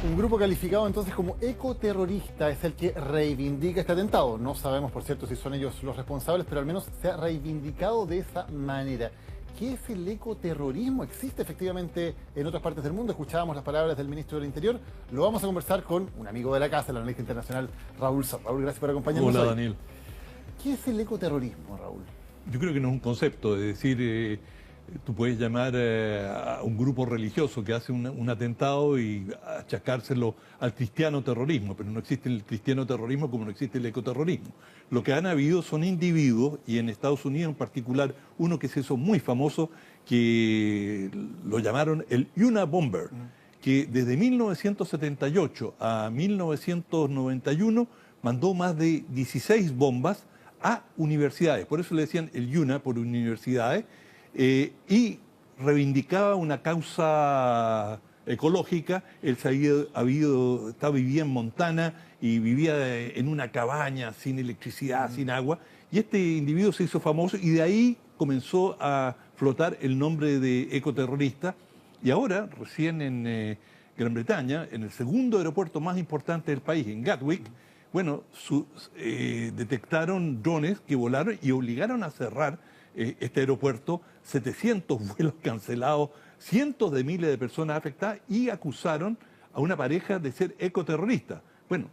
Un grupo calificado entonces como ecoterrorista es el que reivindica este atentado. No sabemos, por cierto, si son ellos los responsables, pero al menos se ha reivindicado de esa manera. ¿Qué es el ecoterrorismo? ¿Existe efectivamente en otras partes del mundo? Escuchábamos las palabras del ministro del Interior. Lo vamos a conversar con un amigo de la casa, el analista internacional Raúl Sor. Raúl, gracias por acompañarnos. Hola, hoy. Daniel. ¿Qué es el ecoterrorismo, Raúl? Yo creo que no es un concepto, es decir, tú puedes llamar a un grupo religioso que hace un atentado y achacárselo al cristiano terrorismo, pero no existe el cristiano terrorismo como no existe el ecoterrorismo. Lo que han habido son individuos, y en Estados Unidos en particular, uno que se hizo muy famoso, que lo llamaron el Unabomber, que desde 1978 a 1991 mandó más de 16 bombas a universidades, por eso le decían el UNA, por universidades, y reivindicaba una causa ecológica. Él vivía en Montana y vivía en una cabaña sin electricidad, sin agua, y este individuo se hizo famoso y de ahí comenzó a flotar el nombre de ecoterrorista, y ahora, recién en Gran Bretaña, en el segundo aeropuerto más importante del país, en Gatwick, bueno, detectaron drones que volaron y obligaron a cerrar este aeropuerto, 700 vuelos cancelados, cientos de miles de personas afectadas, y acusaron a una pareja de ser ecoterroristas. Bueno,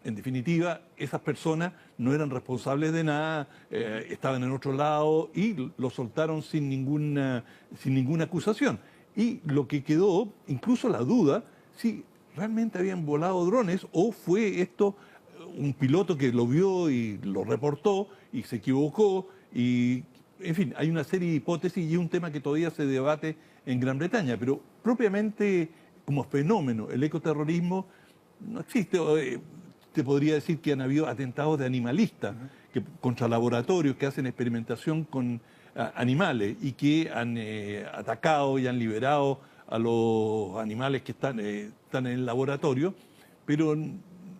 en definitiva, esas personas no eran responsables de nada, estaban en otro lado y lo soltaron sin ninguna acusación. Y lo que quedó, incluso la duda, si realmente habían volado drones o fue esto un piloto que lo vio y lo reportó y se equivocó, y en fin, hay una serie de hipótesis y es un tema que todavía se debate en Gran Bretaña, pero propiamente como fenómeno, el ecoterrorismo no existe. Te podría decir que han habido atentados de animalistas contra laboratorios que hacen experimentación con animales y que han atacado y han liberado a los animales que están en el laboratorio, pero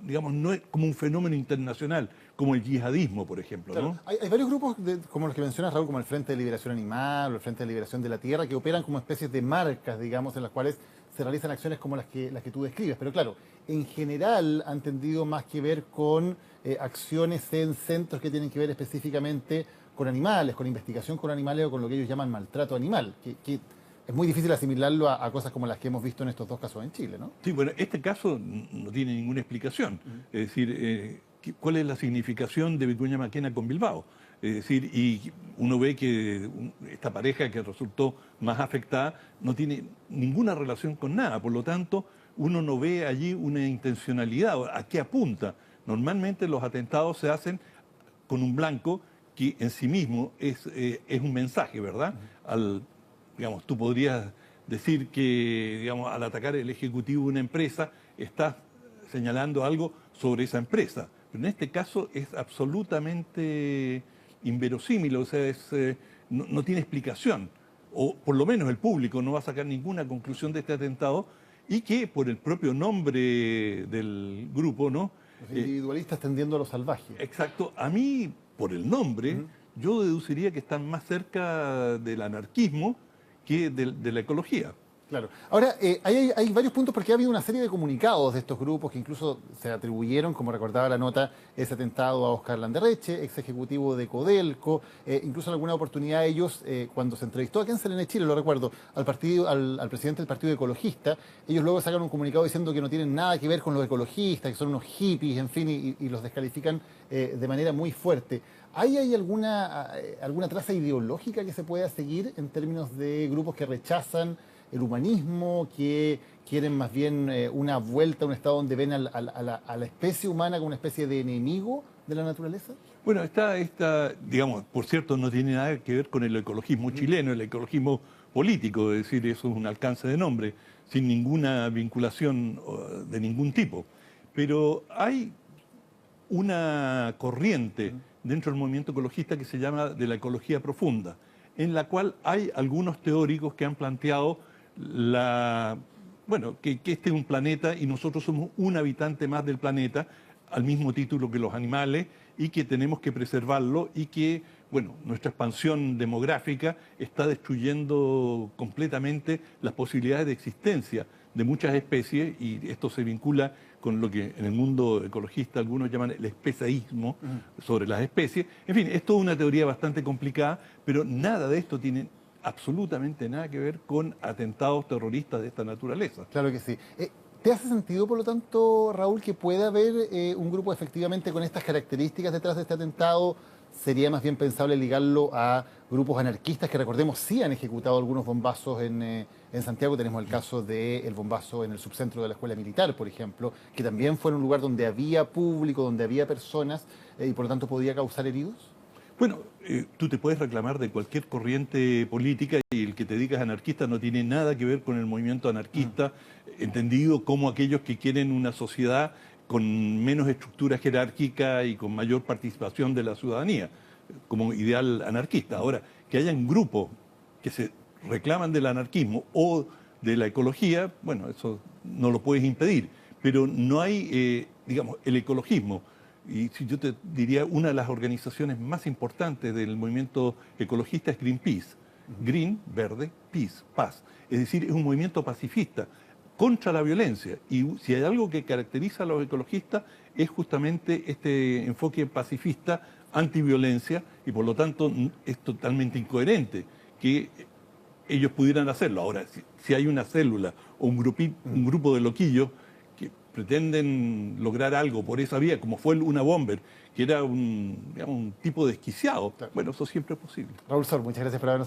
digamos, no es como un fenómeno internacional, como el yihadismo, por ejemplo, Claro, ¿no? hay varios grupos, como los que mencionas, Raúl, como el Frente de Liberación Animal o el Frente de Liberación de la Tierra, que operan como especies de marcas, digamos, en las cuales se realizan acciones como las que tú describes. Pero claro, en general han tendido más que ver con acciones en centros que tienen que ver específicamente con animales, con investigación con animales o con lo que ellos llaman maltrato animal, que es muy difícil asimilarlo a cosas como las que hemos visto en estos dos casos en Chile, ¿no? Sí, bueno, este caso no tiene ninguna explicación. Es decir, ¿cuál es la significación de Vicuña Maquena con Bilbao? Es decir, y uno ve que esta pareja que resultó más afectada no tiene ninguna relación con nada, por lo tanto, uno no ve allí una intencionalidad. ¿A qué apunta? Normalmente los atentados se hacen con un blanco que en sí mismo es un mensaje, ¿verdad? Digamos, tú podrías decir que, digamos, al atacar el ejecutivo de una empresa, estás señalando algo sobre esa empresa. Pero en este caso es absolutamente inverosímil, o sea, no tiene explicación. O por lo menos el público no va a sacar ninguna conclusión de este atentado, y que por el propio nombre del grupo, ¿no? Los individualistas tendiendo a lo salvaje. Exacto. A mí, por el nombre, yo deduciría que están más cerca del anarquismo que de la ecología. Claro. Ahora, hay varios puntos porque ha habido una serie de comunicados de estos grupos que incluso se atribuyeron, como recordaba la nota, ese atentado a Óscar Landerreche, ex ejecutivo de Codelco. Incluso en alguna oportunidad ellos, cuando se entrevistó aquí en Selene Chile, lo recuerdo, al presidente del Partido Ecologista, ellos luego sacaron un comunicado diciendo que no tienen nada que ver con los ecologistas, que son unos hippies, en fin, y los descalifican de manera muy fuerte. ¿Hay alguna traza ideológica que se pueda seguir en términos de grupos que rechazan el humanismo, que quieren más bien una vuelta a un estado donde ven a la especie humana como una especie de enemigo de la naturaleza? Bueno, digamos, por cierto, no tiene nada que ver con el ecologismo chileno, el ecologismo político, es decir, eso es un alcance de nombre, sin ninguna vinculación de ningún tipo. Pero hay una corriente dentro del movimiento ecologista que se llama de la ecología profunda, en la cual hay algunos teóricos que han planteado que este es un planeta y nosotros somos un habitante más del planeta, al mismo título que los animales, y que tenemos que preservarlo, y que, bueno, nuestra expansión demográfica está destruyendo completamente las posibilidades de existencia de muchas especies, y esto se vincula con lo que en el mundo ecologista algunos llaman el especismo sobre las especies. En fin, es toda una teoría bastante complicada, pero nada de esto tiene absolutamente nada que ver con atentados terroristas de esta naturaleza. Claro que sí. ¿Te hace sentido, por lo tanto, Raúl, que pueda haber un grupo efectivamente con estas características detrás de este atentado? ¿Sería más bien pensable ligarlo a grupos anarquistas que, recordemos, sí han ejecutado algunos bombazos en Santiago? Tenemos el caso del bombazo en el subcentro de la Escuela Militar, por ejemplo, que también fue en un lugar donde había público, donde había personas y por lo tanto podía causar heridos. Bueno, tú te puedes reclamar de cualquier corriente política y el que te digas anarquista no tiene nada que ver con el movimiento anarquista, entendido como aquellos que quieren una sociedad con menos estructura jerárquica y con mayor participación de la ciudadanía, como ideal anarquista. Ahora, que hayan grupos que se reclaman del anarquismo o de la ecología, bueno, eso no lo puedes impedir, pero no hay, digamos, el ecologismo. Y si yo te diría, una de las organizaciones más importantes del movimiento ecologista es Greenpeace. Green, verde, peace, paz. Es decir, es un movimiento pacifista contra la violencia. Y si hay algo que caracteriza a los ecologistas es justamente este enfoque pacifista, antiviolencia, y por lo tanto es totalmente incoherente que ellos pudieran hacerlo. Ahora, si hay una célula o un grupo de loquillos que pretenden lograr algo por esa vía, como fue una Bomber, que era digamos, un tipo desquiciado, bueno, eso siempre es posible. Raúl Sor, muchas gracias por habernos